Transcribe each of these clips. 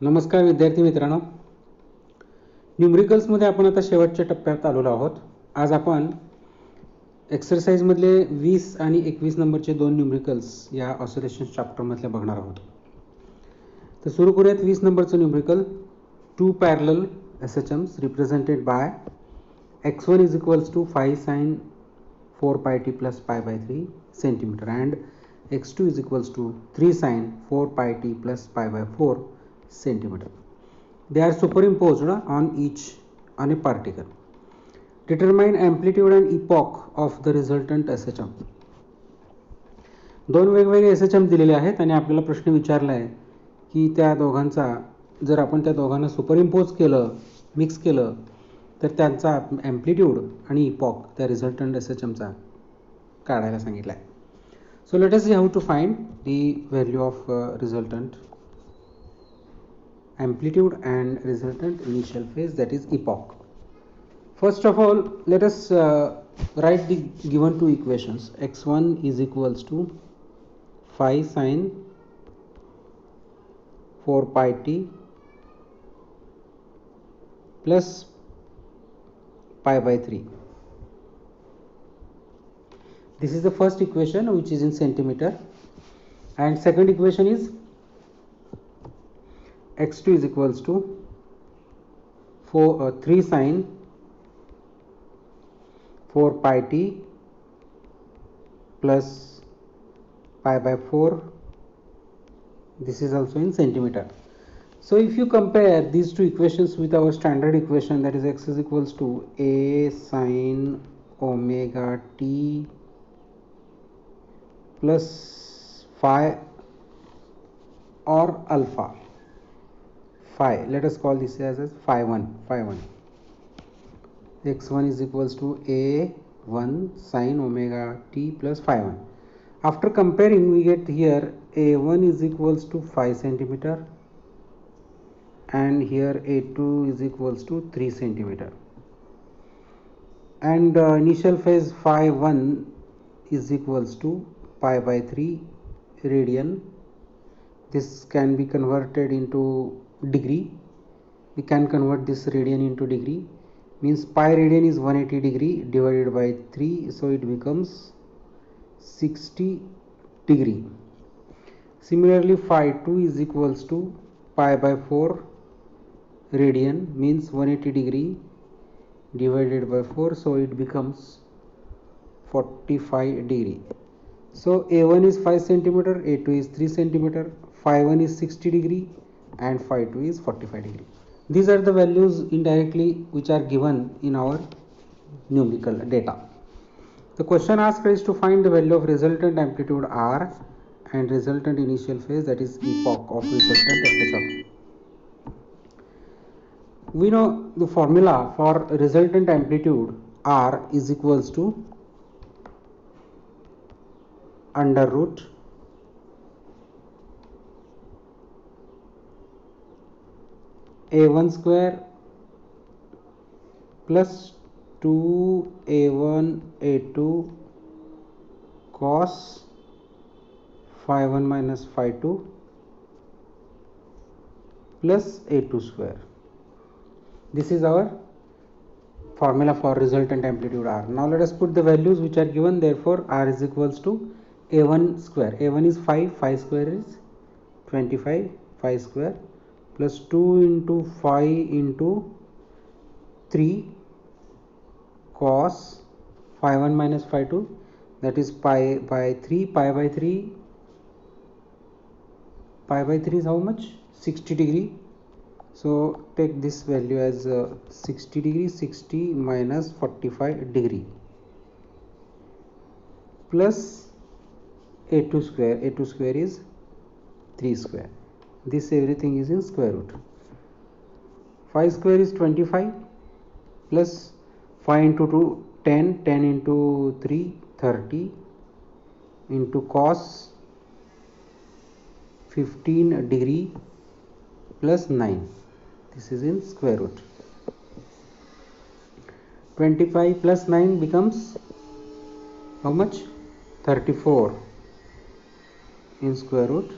नमस्कार विद्यार्थी मित्रांनो, न्यूमरिकल्समध्ये आपण आता शेवटच्या टप्प्यात आलेलो आहोत. आज आपण एक्सरसाइजमधले 20 आणि 21 नंबरचे दोन न्यूमरिकल्स या ऑसिलेशन्स चॅप्टरमधले बघणार आहोत. तर सुरू करूयात 20 नंबरचं numerical. Two parallel SHMs represented by x1 is equals to 5 sin 4 pi t plus pi by 3 centimeter and x2 is equals to 3 sin 4 pi t plus pi by 4 centimeter. They are superimposed on a particle. Determine amplitude and epoch of the resultant SHM. दोन वेगवेगळे SHM दिलेले आहेत आणि आपल्याला प्रश्न विचारला आहे की त्या दोघांचा जर आपण त्या दोघांना सुपरइम्पोज केलं, मिक्स केलं, तर त्यांचा ॲम्प्लिट्यूड आणि इपॉक त्या रिझल्टंट SHMचा काढायला सांगितला आहे. So let us see how to find the value of resultant amplitude and resultant initial phase, that is epoch. First of all, let us write the given two equations. x1 is equals to 5 sin 4 pi t plus pi by 3. This is the first equation, which is in centimeter, and second equation is x2 is equals to 3 sin 4 pi t plus pi by 4. This is also in centimeter. So if you compare these two equations with our standard equation, that is x is equals to a sin omega t plus phi or alpha. Phi, let us call this as phi 1. x1 is equals to a1 sin omega t plus phi 1. After comparing, we get here a1 is equals to 5 centimeter and here a2 is equals to 3 centimeter, and initial phase phi 1 is equals to pi by 3 radian. This can be converted into degree. We can convert this radian into degree, means pi radian is 180 degree divided by 3, so it becomes 60 degree. Similarly, phi 2 is equals to pi by 4 radian, means 180 degree divided by 4, so it becomes 45 degree. So a1 is 5 centimeter, a2 is 3 centimeter, phi 1 is 60 degree and phi 2 is 45 degree. These are the values indirectly which are given in our numerical data. The question asked is to find the value of resultant amplitude R and resultant initial phase, that is epoch of resultant SHM. We know the formula for resultant amplitude R is equals to under root a1 square plus 2a1 a2 cos phi 1 minus phi 2 plus a2 square. This is our formula for resultant amplitude R. Now let us put the values which are given. Therefore R is equals to a1 square. a1 is 5, 5 square is 25, 5 square plus 2 into 5 into 3 cos phi 1 minus phi 2, that is pi by 3. Pi by 3 is how much? 60 degree. So take this value as 60 degree. 60 minus 45 degree plus a2 square. a2 square is 3 square. This everything is in square root. 5 square is 25 plus 5 into 2 10, 10 into 3 30 into cos 15 degree plus 9. This is in square root. 25 plus 9 becomes how much? 34 in square root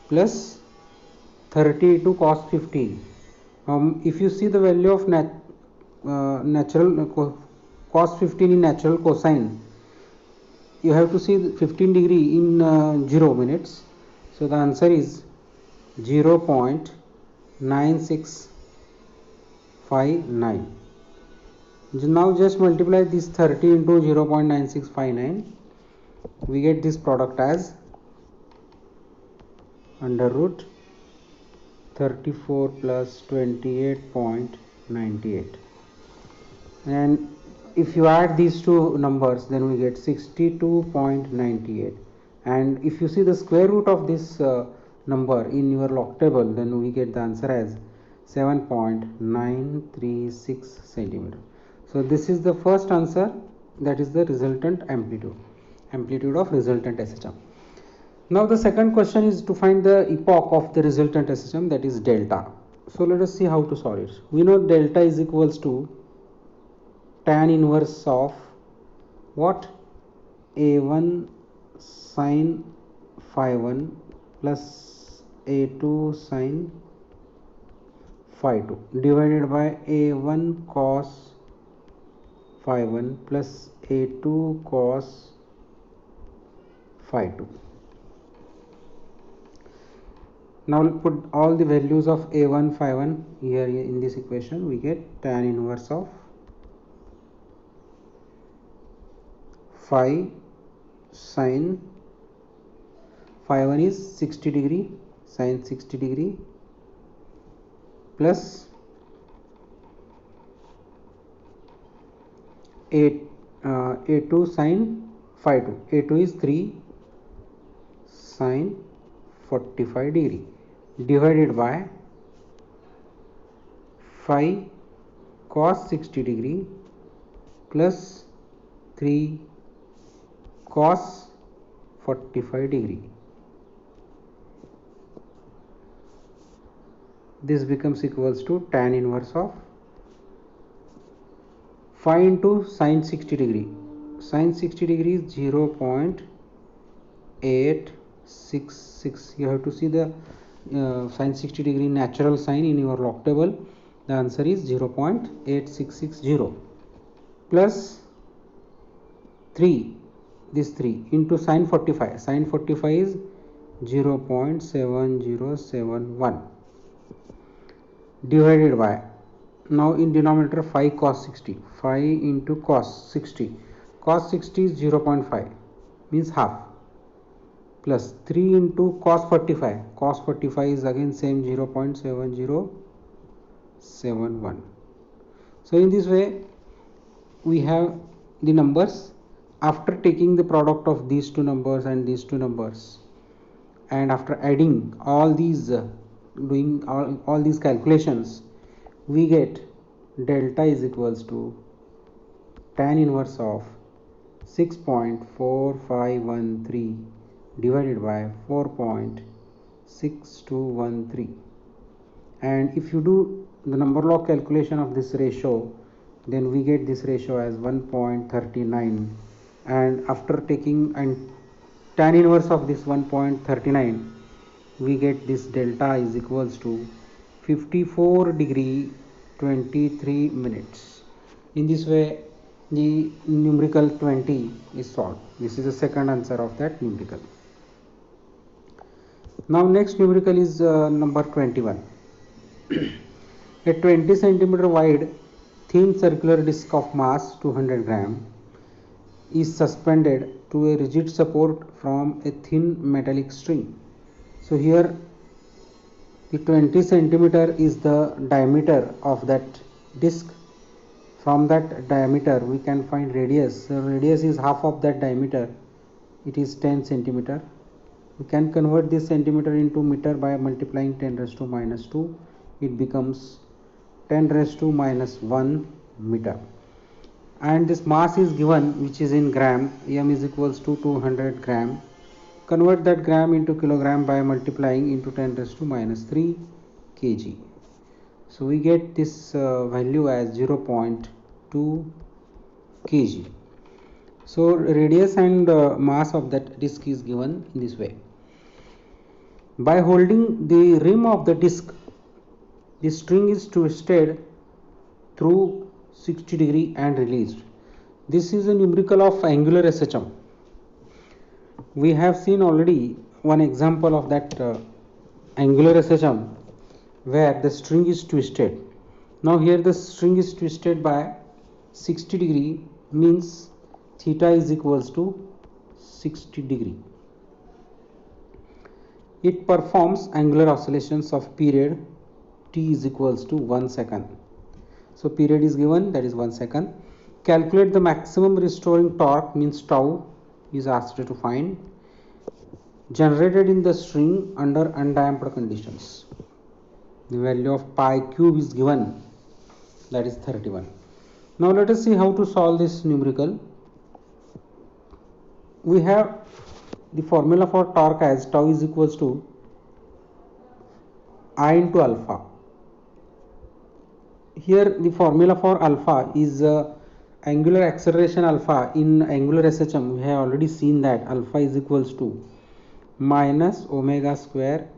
plus 30 to cos 15. If you see the value of cos 15 in natural cosine, you have to see 15 degree in 0 minutes. So the answer is 0.9659. Now just multiply this 30 into 0.9659. We get this product as under root 34 plus 28.98, and if you add these two numbers, then we get 62.98. and if you see the square root of this number in your log table, then we get the answer as 7.936 centimeter. So this is the first answer, that is the resultant amplitude of resultant SHM. Now the second question is to find the epoch of the resultant SHM, that is delta. So let us see how to solve it. We know delta is equals to tan inverse of what? A1 sin phi 1 plus A2 sin phi 2 divided by A1 cos phi 1 plus A2 cos phi 2. Now put all the values of A1 phi 1 here in this equation. We get tan inverse of phi sin phi 1 is 60 degree, sin 60 degree, plus A2 sin phi 2. A2 is 3 sin 45 degree divided by phi cos 60 degree plus 3 cos 45 degree. This becomes equals to tan inverse of phi into sin 60 degree. Sin 60 degree is 0.866. You have to see the sin 60 degree natural sign in your log table. The answer is 0.8660 plus 3, this 3 into sin 45. Sin 45 is 0.7071 divided by, now in denominator, phi cos 60. Phi into cos 60. Cos 60 is 0.5, means half, plus 3 into cos 45. Cos 45 is again same 0.7071. So in this way we have the numbers after taking the product of these two numbers and these two numbers, and after adding all these doing all these calculations, we get delta is equals to tan inverse of 6.4513 divided by 4.6213. and if you do the number log calculation of this ratio, then we get this ratio as 1.39, and after taking and tan inverse of this 1.39, we get this delta is equals to 54 degree 23 minutes. In this way the numerical 20 is solved. This is the second answer of that numerical. Now next numerical is number 21. A 20 centimeter wide thin circular disc of mass 200 gram is suspended to a rigid support from a thin metallic string. So here the 20 centimeter is the diameter of that disc. From that diameter we can find radius. So radius is half of that diameter, it is 10 centimeter. We can convert this centimeter into meter by multiplying 10 raised to minus 2. It becomes 10 raised to minus 1 meter. And this mass is given, which is in gram. M is equals to 200 gram. Convert that gram into kilogram by multiplying into 10 raised to minus 3 kg. So we get this value as 0.2 kg. So radius and mass of that disc is given in this way. By holding the rim of the disc, the string is twisted through 60 degree and released. This is a numerical of angular SHM. We have seen already one example of that angular SHM where the string is twisted. Now here the string is twisted by 60 degree, means theta is equals to 60 degree. It performs angular oscillations of period t is equals to 1 second. So period is given, that is 1 second. Calculate the maximum restoring torque, means tau is asked to find, generated in the string under undamped conditions. The value of pi cube is given, that is 31. Now let us see how to solve this numerical. We have the formula for torque as tau is equals to I into alpha. Here the formula for alpha is angular acceleration alpha. In angular SHM we have already seen that alpha is equals to minus omega square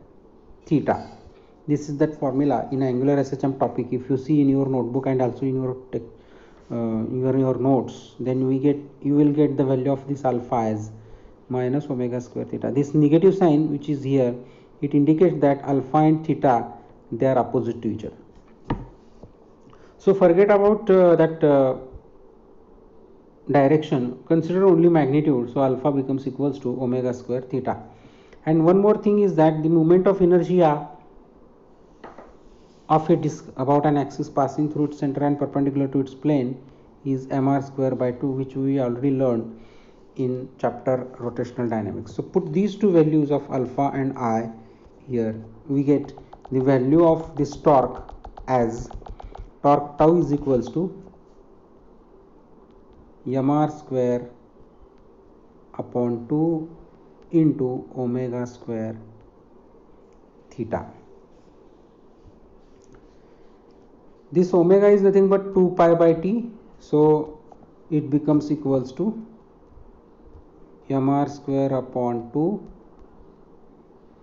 theta. This is that formula in angular SHM topic. If you see in your notebook and also in your notes, then you will get the value of this alpha as minus omega square theta. This negative sign which is here, it indicates that alpha and theta, they are opposite to each other. So forget about that direction, consider only magnitude. So alpha becomes equals to omega square theta. And one more thing is that the moment of inertia of a disk about an axis passing through its center and perpendicular to its plane is mr square by 2, which we already learned in chapter rotational dynamics. So put these two values of alpha and I here, we get the value of this torque as torque tau is equals to mr square upon 2 into omega square theta. This omega is nothing but 2 pi by t, so it becomes equals to mr square upon 2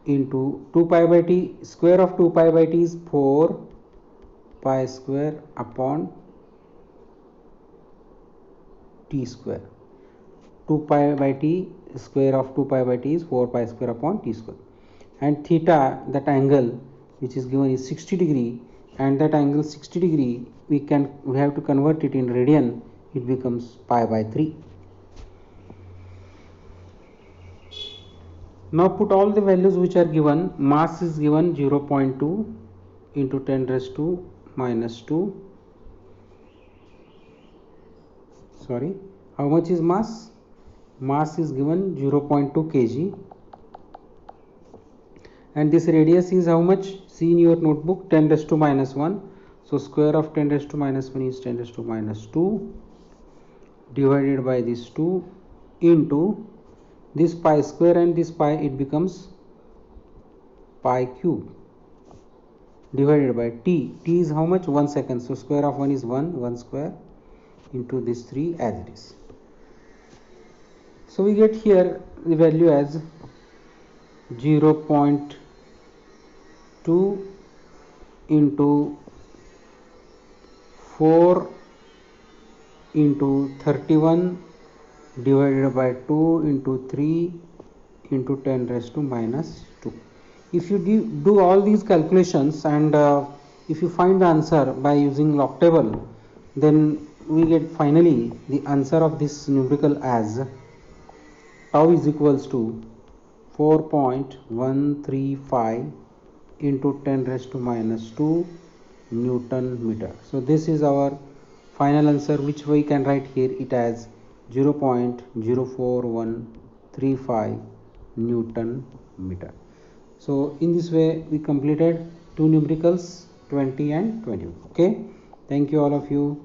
into 2 pi by t, square of 2 pi by t is 4 pi square upon t square. 2 pi by t, square of 2 pi by t is 4 pi square upon t square. And theta, that angle which is given is 60 degree, and that angle 60 degree we have to convert it in radian, it becomes pi by 3. Now put all the values which are given. Mass is given 0.2 into 10 raised to minus 2. Sorry, how much is mass? Mass is given 0.2 kg. And this radius is how much? See in your notebook, 10 raised to minus 1. So square of 10 raised to minus 1 is 10 raised to minus 2 divided by this 2 into this pi square and this pi, it becomes pi cube divided by t. T is how much? 1 second. So square of 1 is 1 square into this 3 as it is. So we get here the value as 0.2 into 4 into 31 divided by 2 into 3 into 10 raised to minus 2. If you do all these calculations and if you find the answer by using log table, then we get finally the answer of this numerical as tau is equals to 4.135 into 10 raised to minus 2 Newton meter. So this is our final answer, which we can write here it as 0.04135 Newton meter. So in this way we completed two numericals, 20 and 21. Okay, thank you all of you.